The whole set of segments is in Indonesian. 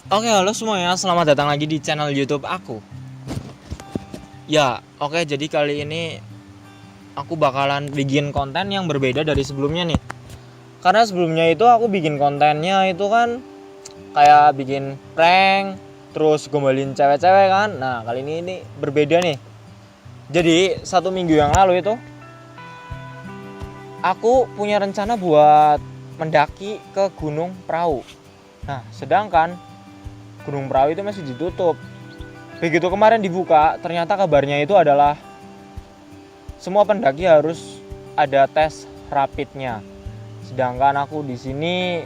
Oke, halo semuanya, selamat datang lagi di channel YouTube aku. Ya, oke, jadi kali ini aku bakalan bikin konten yang berbeda dari sebelumnya nih. Karena sebelumnya itu aku bikin kontennya itu kan kayak bikin prank, terus gombalin cewek-cewek kan. Nah, kali ini berbeda nih. Jadi, 1 minggu yang lalu itu aku punya rencana buat mendaki ke Gunung Prau. Nah, sedangkan Gunung Prau itu masih ditutup. Begitu kemarin dibuka, ternyata kabarnya itu adalah semua pendaki harus ada tes rapidnya. Sedangkan aku di sini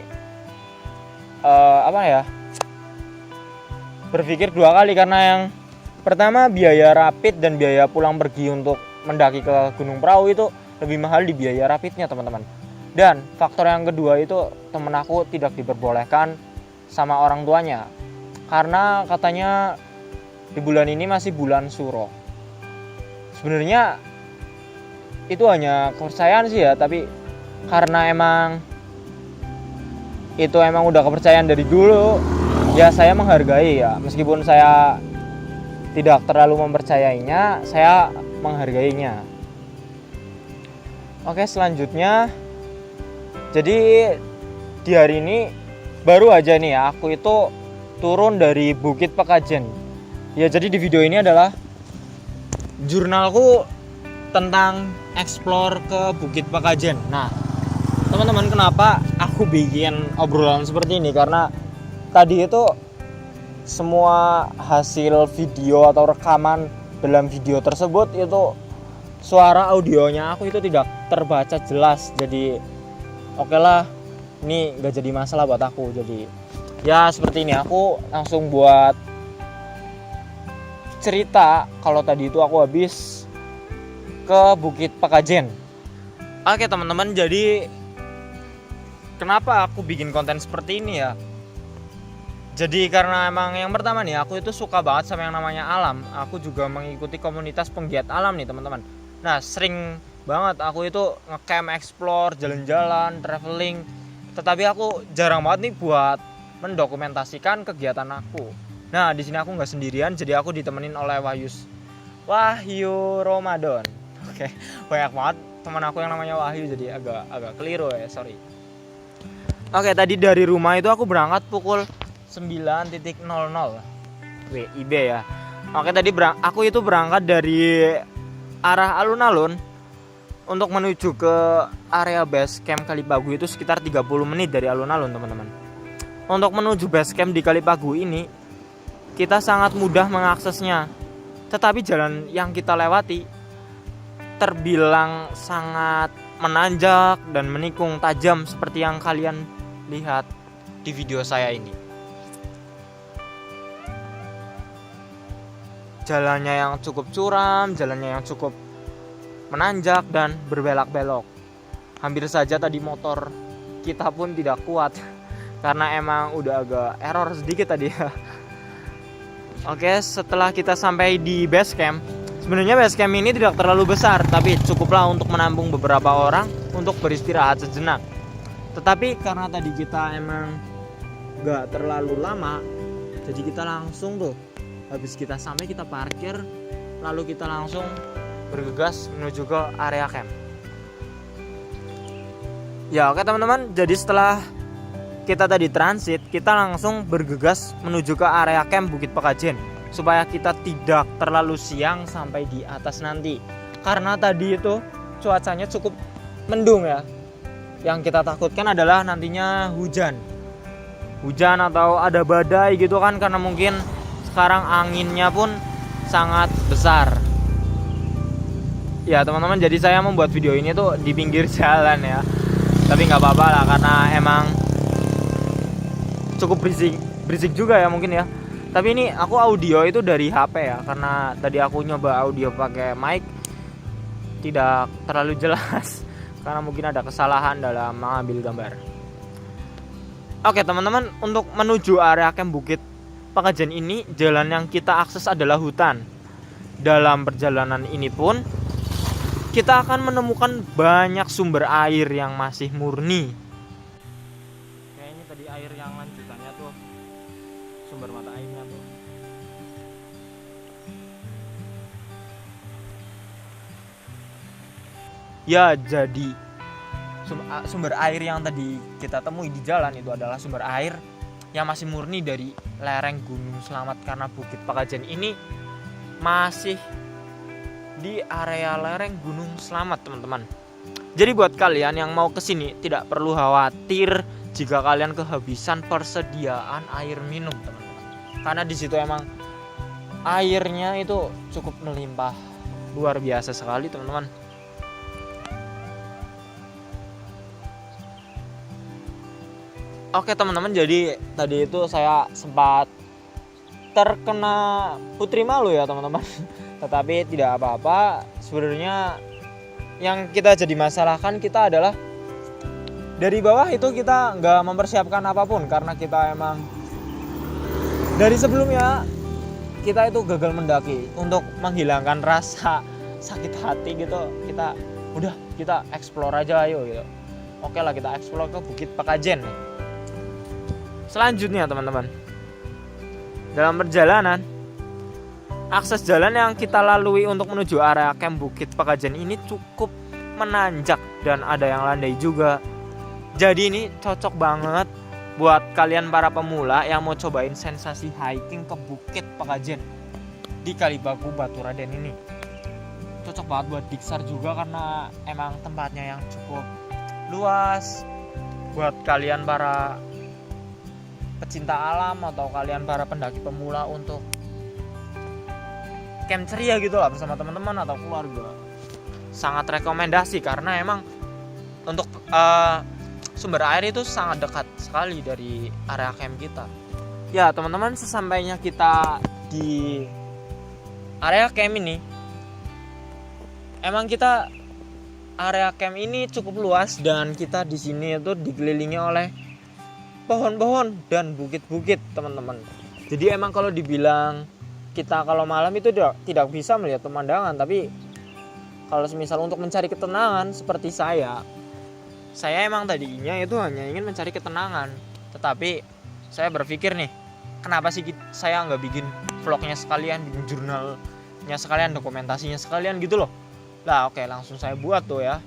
berpikir 2 kali karena yang pertama biaya rapid dan biaya pulang pergi untuk mendaki ke Gunung Prau itu lebih mahal di biaya rapidnya, teman-teman. Dan faktor yang kedua itu temen aku tidak diperbolehkan sama orang tuanya. Karena katanya di bulan ini masih bulan Suro. Sebenarnya itu hanya kepercayaan sih ya, tapi karena emang udah kepercayaan dari dulu, ya saya menghargai ya. Meskipun saya tidak terlalu mempercayainya, saya menghargainya. Oke, selanjutnya jadi di hari ini baru aja nih ya, aku itu turun dari Bukit Pekajen. Ya, jadi di video ini adalah jurnalku tentang explore ke Bukit Pekajen. Nah, teman-teman, kenapa aku bikin obrolan seperti ini? Karena tadi itu semua hasil video atau rekaman dalam video tersebut itu suara audionya aku itu tidak terbaca jelas. Jadi oke lah, ini gak jadi masalah buat aku. Jadi ya seperti ini, aku langsung buat cerita kalau tadi itu aku habis ke Bukit Pekajen. Oke teman-teman, jadi kenapa aku bikin konten seperti ini ya? Jadi karena emang yang pertama nih, aku itu suka banget sama yang namanya alam. Aku juga mengikuti komunitas penggiat alam nih, teman-teman. Nah, sering banget aku itu nge-camp, explore, jalan-jalan, traveling. Tetapi aku jarang banget nih buat mendokumentasikan kegiatan aku. Nah, di sini aku nggak sendirian, jadi aku ditemenin oleh Wahyu Ramadan. Oke, banyak banget teman aku yang namanya Wahyu, jadi agak keliru ya, sorry. Oke, tadi dari rumah itu aku berangkat pukul 9.00 WIB ya. Oke, tadi aku itu berangkat dari arah alun-alun untuk menuju ke area base camp Kalipagu itu sekitar 30 menit dari alun-alun, teman-teman. Untuk menuju base camp di Kalipagu ini kita sangat mudah mengaksesnya. Tetapi jalan yang kita lewati terbilang sangat menanjak dan menikung tajam seperti yang kalian lihat di video saya ini. Jalannya yang cukup curam, jalannya yang cukup menanjak dan berbelok-belok. Hampir saja tadi motor kita pun tidak kuat karena emang udah agak error sedikit tadi ya. Oke, setelah kita sampai di base camp, sebenarnya base camp ini tidak terlalu besar, tapi cukuplah untuk menampung beberapa orang untuk beristirahat sejenak. Tetapi karena tadi kita emang gak terlalu lama, jadi kita langsung tuh, habis kita sampai kita parkir, lalu kita langsung bergegas menuju ke area camp. Ya oke teman-teman, jadi setelah kita tadi transit, kita langsung bergegas menuju ke area camp Bukit Pekajen supaya kita tidak terlalu siang sampai di atas nanti. Karena tadi itu cuacanya cukup mendung ya. Yang kita takutkan adalah nantinya hujan atau ada badai gitu kan, karena mungkin sekarang anginnya pun sangat besar. Ya teman-teman, jadi saya membuat video ini tuh di pinggir jalan ya. Tapi nggak apa-apa lah, karena emang cukup berisik juga ya mungkin ya. Tapi ini aku audio itu dari HP ya, karena tadi aku nyoba audio pakai mic tidak terlalu jelas karena mungkin ada kesalahan dalam mengambil gambar. Oke teman-teman, untuk menuju area camp Bukit Pekajen ini, jalan yang kita akses adalah hutan. Dalam perjalanan ini pun kita akan menemukan banyak sumber air yang masih murni. Kayaknya tadi air yang lanjutannya tuh sumber mata airnya tuh. Ya, jadi sumber air yang tadi kita temui di jalan itu adalah sumber air yang masih murni dari lereng Gunung Slamet, karena Bukit Pakajen ini masih di area lereng Gunung Slamet, teman-teman. Jadi buat kalian yang mau kesini tidak perlu khawatir jika kalian kehabisan persediaan air minum, teman-teman. Karena di situ emang airnya itu cukup melimpah, luar biasa sekali, teman-teman. Oke teman-teman, jadi tadi itu saya sempat terkena putri malu ya teman-teman. Tetapi tidak apa-apa. Sebenarnya yang kita jadi masalahkan kita adalah dari bawah itu kita nggak mempersiapkan apapun, karena kita emang dari sebelumnya kita itu gagal mendaki. Untuk menghilangkan rasa sakit hati gitu, kita explore aja ayo gitu. Oke lah, kita explore ke Bukit Pakajen. Selanjutnya teman-teman, dalam perjalanan, akses jalan yang kita lalui untuk menuju area camp Bukit Pakajen ini cukup menanjak dan ada yang landai juga. Jadi ini cocok banget buat kalian para pemula yang mau cobain sensasi hiking ke Bukit Pakajen di Kalibagu Baturaden ini. Cocok banget buat diksar juga karena emang tempatnya yang cukup luas. Buat kalian para pecinta alam atau kalian para pendaki pemula untuk camp ceria gitu lah bersama teman-teman atau keluarga, sangat rekomendasi karena emang untuk sumber air itu sangat dekat sekali dari area camp kita. Ya teman-teman, sesampainya kita di area camp ini, emang kita area camp ini cukup luas dan kita di sini itu dikelilingi oleh pohon-pohon dan bukit-bukit, teman-teman. Jadi emang kalau dibilang kita kalau malam itu tidak bisa melihat pemandangan, tapi kalau semisal untuk mencari ketenangan seperti saya emang tadinya itu hanya ingin mencari ketenangan. Tetapi saya berpikir nih, kenapa sih saya nggak bikin vlognya sekalian, bikin jurnalnya sekalian, dokumentasinya sekalian gitu loh. Lah oke, langsung saya buat tuh ya.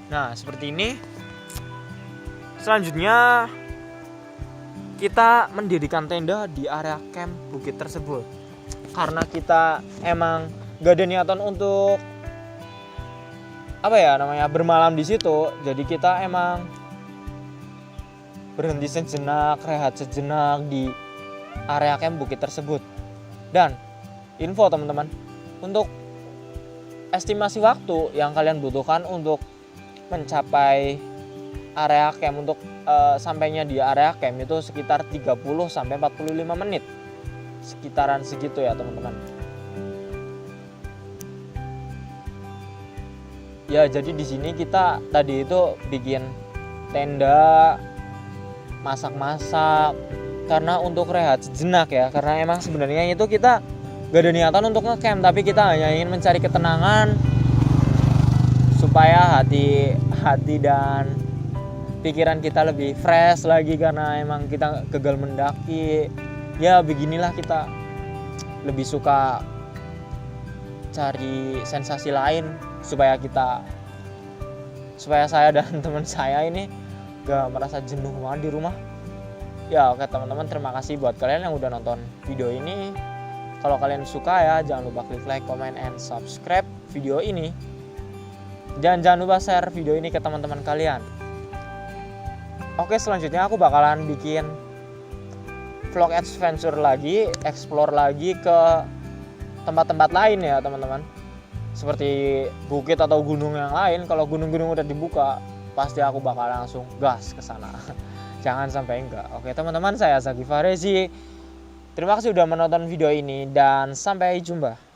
Nah seperti ini. Selanjutnya kita mendirikan tenda di area camp bukit tersebut karena kita emang gak ada niatan untuk bermalam di situ. Jadi kita emang berhenti sejenak, rehat sejenak di area camp bukit tersebut. Dan info teman-teman, untuk estimasi waktu yang kalian butuhkan untuk mencapai area camp, untuk sampainya di area camp itu sekitar 30 sampai 45 menit. Sekitaran segitu ya, teman-teman. Ya, jadi di sini kita tadi itu bikin tenda, masak-masak karena untuk rehat sejenak ya. Karena emang sebenarnya itu kita gak ada niatan untuk nge-camp, tapi kita hanya ingin mencari ketenangan supaya hati dan pikiran kita lebih fresh lagi karena emang kita gagal mendaki. Ya beginilah, kita lebih suka cari sensasi lain supaya saya dan teman saya ini gak merasa jenuh banget di rumah. Ya oke teman-teman, terima kasih buat kalian yang udah nonton video ini. Kalau kalian suka ya jangan lupa klik like, comment, and subscribe video ini. Dan jangan lupa share video ini ke teman-teman kalian. Oke, selanjutnya aku bakalan bikin vlog adventure lagi, explore lagi ke tempat-tempat lain ya teman-teman. Seperti bukit atau gunung yang lain. Kalau gunung-gunung udah dibuka, pasti aku bakal langsung gas ke sana. Jangan sampai enggak. Oke teman-teman, saya Zaki Farezi. Terima kasih sudah menonton video ini dan sampai jumpa.